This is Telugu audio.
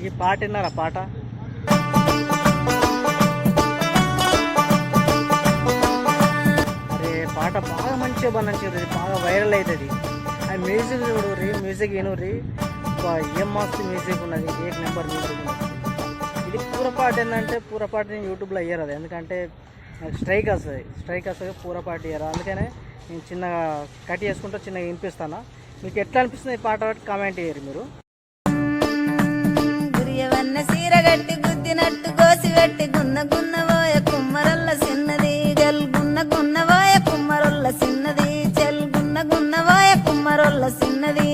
ఈ పాట విన్నారా పాట? అరే పాట బాగా మంచిగా బంధించారు, బాగా వైరల్ అవుతుంది. ఆ మ్యూజిక్ చూడు రీ, మ్యూజిక్ విను రీ, ఏం మస్తు మ్యూజిక్ ఉన్నది, ఏక్ నెంబర్ మ్యూజిక్ ఉన్నది. ఇది పూరపాట ఏంటంటే పూరపాట నేను యూట్యూబ్లో అయ్యారు అది, ఎందుకంటే నాకు స్ట్రైక్ వస్తుంది పూరపాట ఇయ్యరు. అందుకనే నేను చిన్నగా కట్ చేసుకుంటూ చిన్నగా వినిపిస్తాను. మీకు ఎట్లా అనిపిస్తుంది ఈ పాట కామెంట్ చేయరు మీరు. గురియవన్న సీరగట్టి గుద్దినట్టు గోసి పెట్టి గున్న గున్నవోయ కుమ్మరల్ల సిన్నది గల్ గున్న గున్నవోయ కుమ్మరొల్ల సిన్నది చెల్ గున్న గున్నవోయ కుమ్మరొల్ల సిన్నది